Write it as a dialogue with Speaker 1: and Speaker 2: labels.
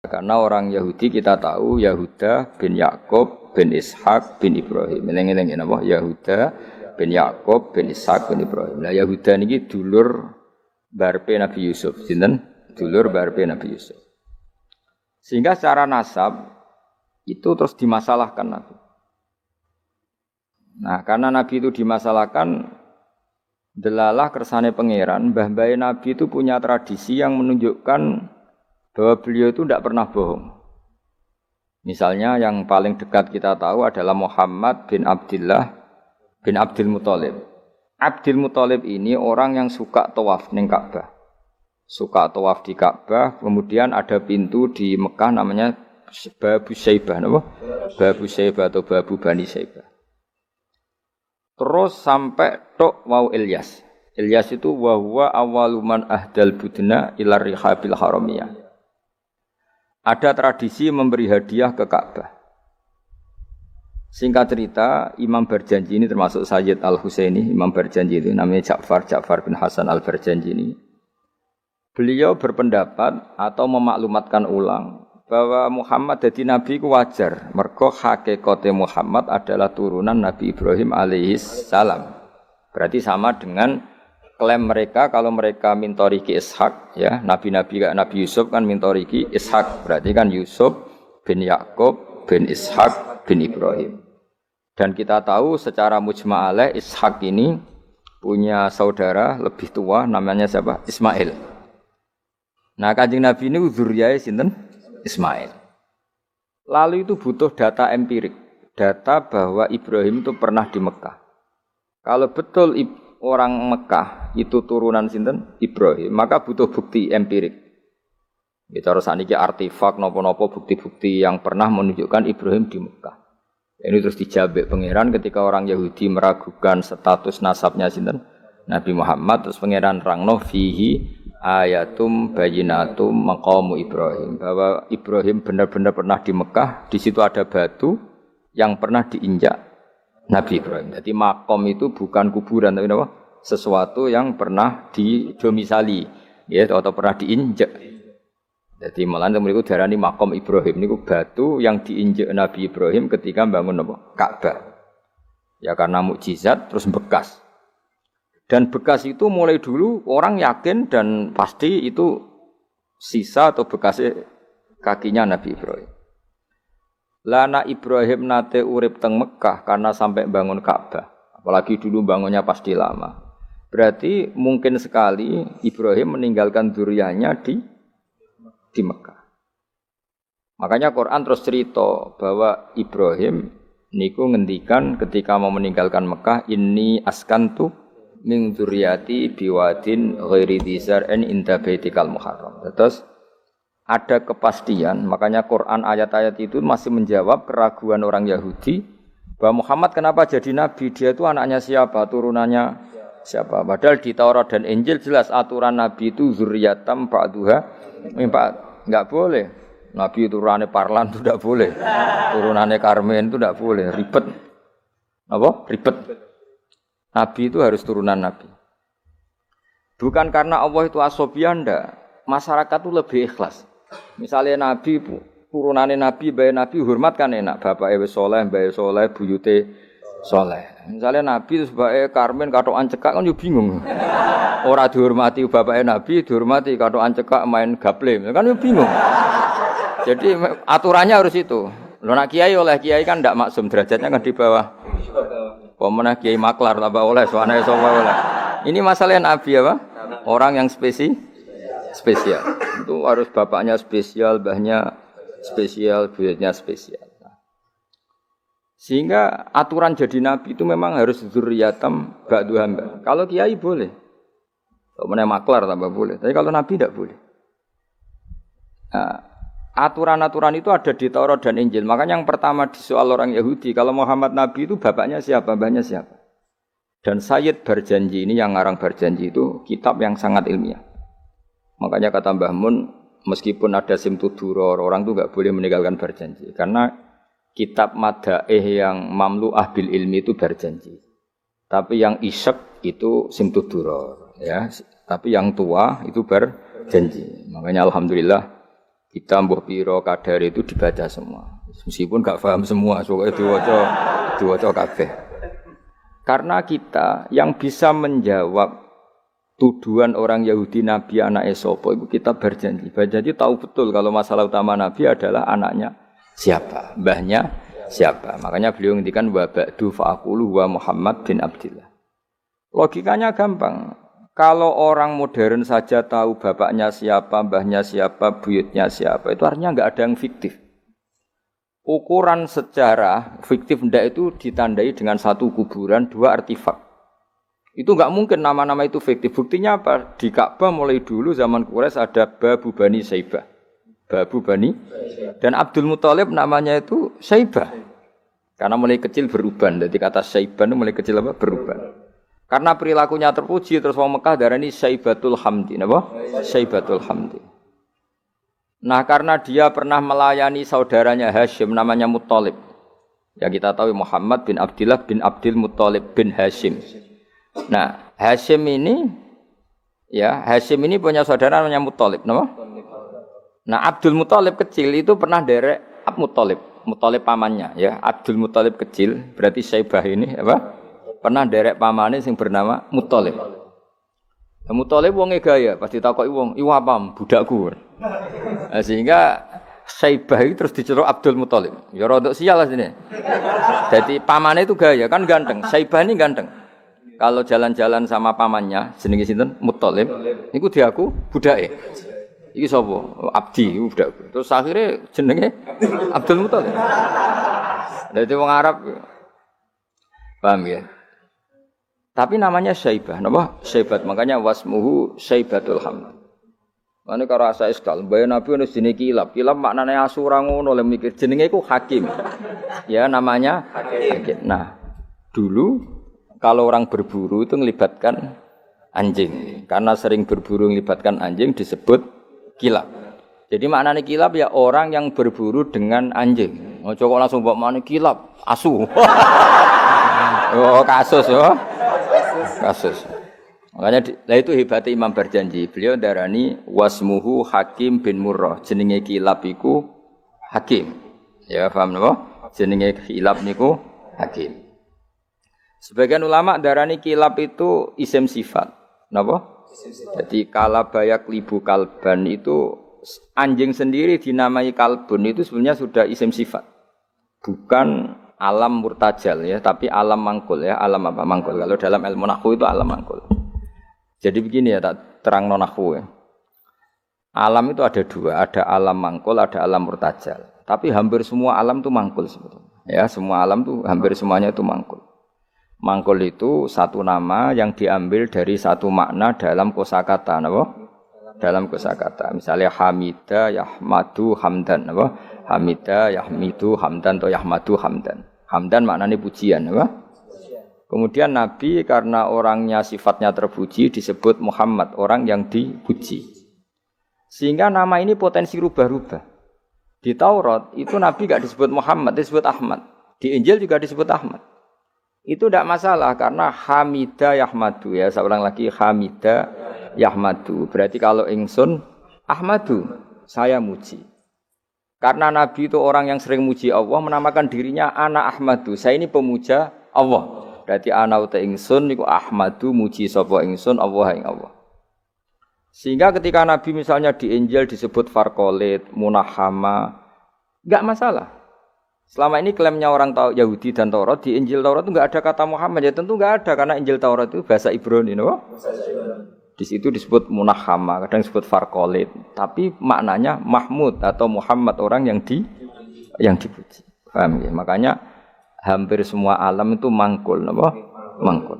Speaker 1: Karena orang Yahudi kita tahu Yahuda bin Yakub bin Ishak bin Ibrahim. Eling-eling napa? Yahuda bin Yakub bin Ishak bin Ibrahim. Lah Yahuda niki dulur barpe Nabi Yusuf, sinten? Dulur barpe Nabi Yusuf. Sehingga secara nasab itu terus dimasalahkan Nabi. Nah, karena Nabi itu dimasalahkan, delalah kersane pangeran, mbah-mbahe Nabi itu punya tradisi yang menunjukkan bahwa beliau itu tidak pernah bohong. Misalnya yang paling dekat kita tahu adalah Muhammad bin Abdullah bin Abdul Muthalib. Abdul Muthalib ini orang yang suka tawaf ning Ka'bah. Suka tawaf di Ka'bah, kemudian ada pintu di Mekah namanya Babu Syaibah, napa? Babu Syaibah atau Babu Bani Syaibah. Terus sampai tok wau Ilyas. Ilyas itu wa huwa awwaluman ahdal budna ila rihabil haramiyah. Ada tradisi memberi hadiah ke Ka'bah. Singkat cerita, Imam Barjanji ini termasuk Sayyid Al-Husaini, Imam Barjanji itu namanya Ja'far bin Hasan Al-Barjanji ini. Beliau berpendapat atau memaklumatkan ulang bahwa Muhammad jadi nabi ku wajar. Mergo hakikate Muhammad adalah turunan Nabi Ibrahim alaihissalam. Berarti sama dengan klaim mereka kalau mereka mintoriki Ishak, ya nabi-nabi kayak Nabi Yusuf kan mintoriki Ishak, berarti kan Yusuf bin Yakub bin Ishak bin Ibrahim. Dan kita tahu secara mujma'aleh Ishak ini punya saudara lebih tua namanya siapa? Ismail. Nah, Kanjeng Nabi ini dzurriyyah sinten? Ismail. Lalu itu butuh data empirik, data bahwa Ibrahim itu pernah di Mekah. Kalau betul orang Mekah itu turunan sinten? Ibrahim, maka butuh bukti empirik. Kita harus saniki artefak napa-napa bukti-bukti yang pernah menunjukkan Ibrahim di Mekah. Ini terus dijabek pangeran ketika orang Yahudi meragukan status nasabnya sinten? Nabi Muhammad, terus pangeran rangno fihi ayatum bayyinatum maqamu Ibrahim, bahwa Ibrahim benar-benar pernah di Mekah, di situ ada batu yang pernah diinjak Nabi Ibrahim. Jadi makom itu bukan kuburan tapi apa? Sesuatu yang pernah didomisali, ya, atau pernah diinjak. Jadi malah mereka darani makom Ibrahim niku batu yang diinjak Nabi Ibrahim ketika bangun apa? Ka'bah. Ya karena mukjizat terus bekas. Dan bekas itu mulai dulu orang yakin dan pasti itu sisa atau bekas kakinya Nabi Ibrahim. Lana Ibrahim nate urip teng Mekah karena sampai bangun Ka'bah. Apalagi dulu bangunnya pasti lama. Berarti mungkin sekali Ibrahim meninggalkan dzurriyyahnya di Mekah. Makanya Quran terus cerita bahwa Ibrahim niku ngendikan ketika mau meninggalkan Mekah, inni askantu min dzurriyyati biwadin ghairi dzar'in inda baitikal muharram. Terus ada kepastian, makanya Quran ayat-ayat itu masih menjawab keraguan orang Yahudi bahwa Muhammad kenapa jadi nabi, dia itu anaknya siapa, turunannya siapa. Padahal di Taurat dan Injil jelas aturan nabi itu dzurriyyatam ba'duha min ba'd. Enggak boleh. Nabi turunannya Parlan itu tidak boleh. Turunannya Karmen itu tidak boleh, ribet. Apa? Ribet. Nabi itu harus turunan Nabi. Bukan karena Allah itu asobian, enggak. Masyarakat itu lebih ikhlas. Misalnya Nabi, turunannya Nabi, bayi Nabi, hormat kan enak. Bapak Ewe Soleh, bayi Soleh, buyute Soleh. Misalnya Nabi, terus bayi Karmen, katoan cekak, kan juga bingung. Orang dihormati bapak Nabi, dihormati katoan cekak main gaple. Kan juga bingung. Jadi aturannya harus itu. Loh nak kiai oleh kiai kan tidak maksum, derajatnya kan di bawah. Pemenang kiai maklar tambah oleh, soalnya oleh. Ini masalah Nabi apa? Orang yang spesial. Itu harus bapaknya spesial, mbahnya spesial, buyutnya spesial. Sehingga aturan jadi Nabi itu memang harus dzurriyyatam ba'du hamba. Kalau kiai boleh. Pemenang maklar tambah boleh. Tapi kalau Nabi tidak boleh. Nah, aturan-aturan itu ada di Taurat dan Injil. Makanya yang pertama disoal orang Yahudi, kalau Muhammad Nabi itu bapaknya siapa, mbahnya siapa. Dan Sayyid Barjanji ini yang ngarang Barjanji itu kitab yang sangat ilmiah. Makanya kata Mbah Mun, meskipun ada simtuduror, orang itu enggak boleh meninggalkan Barjanji. Karena kitab madaih yang mamlu'ah bil ilmi itu Barjanji. Tapi yang isyek itu simtuduror, ya. Tapi yang tua itu Barjanji. Makanya alhamdulillah kita mbuh piro kadar itu dibaca semua. Meskipun gak paham semua, pokoknya diwaca kabeh. Karena kita yang bisa menjawab tuduhan orang Yahudi Nabi anak sapa itu kita berjanji. Berjanji tahu betul kalau masalah utama Nabi adalah anaknya siapa, mbahnya siapa. Makanya beliau ngendikan wa ba'du fa'aqulu wa Muhammad bin Abdillah. Logikanya gampang. Kalau orang modern saja tahu bapaknya siapa, mbahnya siapa, buyutnya siapa, itu artinya enggak ada yang fiktif. Ukuran sejarah fiktif ndak itu ditandai dengan satu kuburan, dua artefak. Itu enggak mungkin nama-nama itu fiktif. Buktinya apa? Di Ka'bah mulai dulu zaman Quraisy ada Babu Bani Saibah. Babu Bani dan Abdul Muthalib namanya itu Saibah. Karena mulai kecil beruban. Jadi kata Saibah itu mulai kecil apa? Beruban. Karena perilakunya terpuji terus wong Mekah darani Saibatul Hamdi, napa? Saibatul Hamdi. Nah, karena dia pernah melayani saudaranya Hashim namanya Muthalib. Ya kita tahu Muhammad bin Abdillah bin Abdul Muthalib bin Hashim. Nah, Hashim ini punya saudara namanya Muthalib, napa? Nah, Abdul Muthalib kecil itu pernah derek Muthalib pamannya ya. Abdul Muthalib kecil berarti Saibah ini apa? Pernah derek pamane sing bernama Muthalib. Muthalib wonge gaya, pasti takoki wong, "Iku apa budakku?" Sehingga Saibah itu terus diceluk Abdul Muthalib. Ya rodok sial lah sini. Jadi pamannya itu gaya, kan ganteng. Saibah ini ganteng. Kalau jalan-jalan sama pamannya, jenenge sinten? Muthalib. Niku diaku budake. Iki sapa? Abdi, iku budakku. Terus akhirnya jenenge Abdul Muthalib. Dadi wong Arab paham ya? Tapi namanya Saibah, napa? Saibat, makanya wasmuhu Saibatul Hamd. Mane karo asa iskal, mbaya Nabi ono jenenge Kilab. Kilab maknane asura ngono le mikir jenenge iku Hakim. Ya namanya Hakim. Nah, dulu kalau orang berburu itu melibatkan anjing. Karena sering berburu melibatkan anjing disebut Kilab. Jadi maknane Kilab ya orang yang berburu dengan anjing. Ojo kok langsung mbok maknane Kilab, asu. Oh, kasus yo. Kasus. Makanya itu hebatnya Imam Berjanji. Beliau darani wasmuhu Hakim bin Murrah. Jenenge Kilab iku Hakim. Ya paham napa? Jenenge Kilab niku Hakim. Sebagian ulama darani Kilab itu isim sifat. Napa? Jadi kalabayak libu kalban itu anjing sendiri dinamai kalbun itu sebenarnya sudah isim sifat. Bukan alam murtajal ya, tapi alam mangkul ya. Alam apa? Mangkul. Kalau dalam ilmu nahwu itu alam mangkul. Jadi begini ya, tak terang nahwu ya. Alam itu ada dua, ada alam mangkul, ada alam murtajal. Tapi hampir semua alam itu mangkul sebetulnya. Ya, semua alam itu hampir semuanya itu mangkul. Mangkul itu satu nama yang diambil dari satu makna dalam kosakata, napa? Dalam kosakata. Misalnya Hamida, Yahmadu, Hamdan, napa? Hamida, Yahmidu, Hamdan atau Yahmadu, Hamdan. Hamdan maknanya pujian, apa? Kemudian Nabi karena orangnya sifatnya terpuji disebut Muhammad, orang yang dipuji. Sehingga nama ini potensi rubah-rubah. Di Taurat itu Nabi enggak disebut Muhammad, disebut Ahmad. Di Injil juga disebut Ahmad. Itu tidak masalah karena Hamida Yahmadu ya, seorang lagi Hamida Yahmadu. Berarti kalau ingsun Ahmadu, saya muji. Karena Nabi itu orang yang sering muji Allah, menamakan dirinya Ana Ahmadu. Saya ini pemuja Allah. Berarti ana uta ingsun niku Ahmadu muji sapa ingsun Allah ing Allah. Sehingga ketika Nabi misalnya di Injil disebut Farqalit, Munahama, enggak masalah. Selama ini klaimnya orang Yahudi dan Taurat, di Injil Taurat itu enggak ada kata Muhammad. Ya tentu enggak ada karena Injil Taurat itu bahasa Ibrani, no? Di situ disebut Munahama, kadang disebut Farqalit, tapi maknanya Mahmud atau Muhammad, orang yang dipuji. Paham ya? Makanya hampir semua alam itu mangkul, napa? Mangkul.